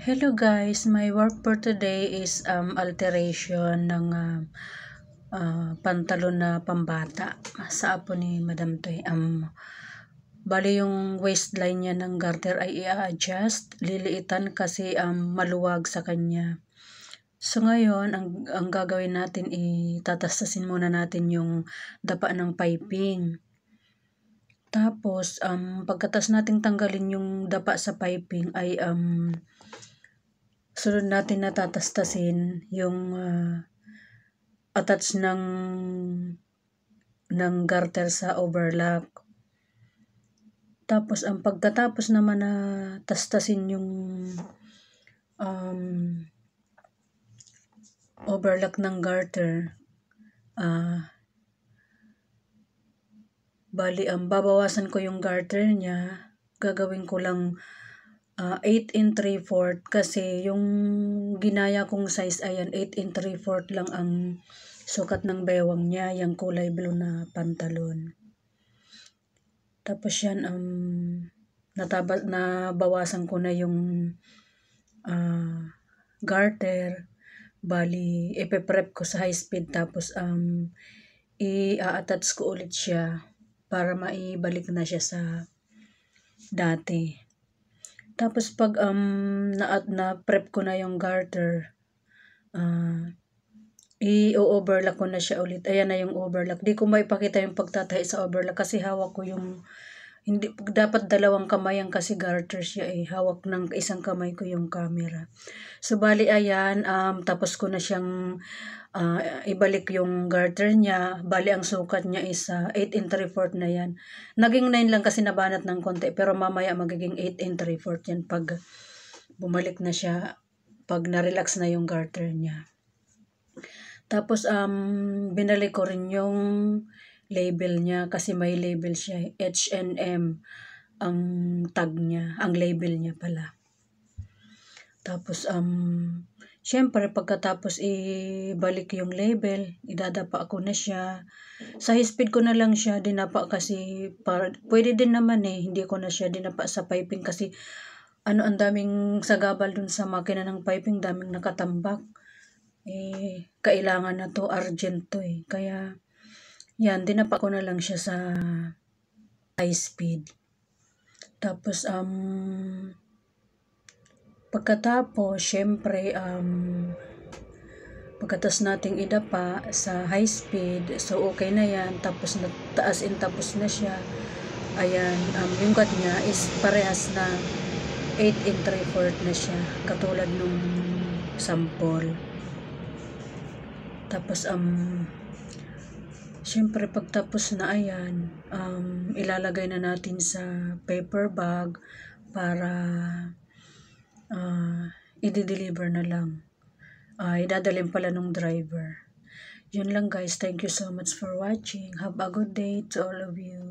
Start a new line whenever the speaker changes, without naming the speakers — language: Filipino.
Hello guys, my work for today is alteration ng pantalon na pambata sa apo ni Madam Toy. Bali yung waistline niya ng garter ay i-adjust, liliitan kasi maluwag sa kanya. So ngayon, ang gagawin natin, itatastasin muna natin yung dapa ng piping. Tapos, pagkatas nating tanggalin yung dapa sa piping ay sunod natin na tatastasin yung attach ng garter sa overlock. Tapos ang pagkatapos naman na tastasin yung overlock ng garter, bali babawasan ko yung garter niya, gagawin ko lang 8 3/4 kasi yung ginaya kong size ayan 8 3/4 lang ang sukat ng bewang niya, yung kulay blue na pantalon. Tapos yan nabawasan ko na yung garter, bali ipe-prep ko sa high speed, tapos i-attach ko ulit siya para maibalik na siya sa dati. Tapos pag na-prep ko na yung garter, i-overlock ko na siya ulit. Ayan na yung overlock. Di ko maipakita yung pagtatahi sa overlock kasi hawak ko yung, hindi dapat dalawang kamay kasi garter siya hawak ng isang kamay ko yung camera. So bali ayan, tapos ko na siyang ibalik yung garter niya. Bali ang sukat niya is 8 3/4 na yan. Naging 9 lang kasi nabanat ng konti, pero mamaya magiging 8 3/4 yan pag bumalik na siya, pag na-relax na yung garter niya. Tapos binalik ko rin yung label niya kasi may label siya, H&M ang tag niya, ang label niya pala. Tapos syempre pagkatapos ibalik yung label, idadapa ko na siya. Sa high speed ko na lang siya dinapa kasi pwede din naman hindi ko na siya dinapa sa piping kasi ang daming sagabal dun sa makina ng piping, daming nakatambak. Kailangan na to, urgent to kaya yan, dinapa ko na lang siya sa high speed. Tapos pagkatapos syempre pagkatapos nating idapa sa high speed, so okay na yan. Tapos taas tapos na siya. Ayan, yung cut niya is parehas na 8 3/4 na siya, katulad nung sample. Tapos syempre pagtapos na ayan, ilalagay na natin sa paper bag para i-deliver na lang. Idadalhin pala nung driver. Yun lang guys, thank you so much for watching. Have a good day to all of you.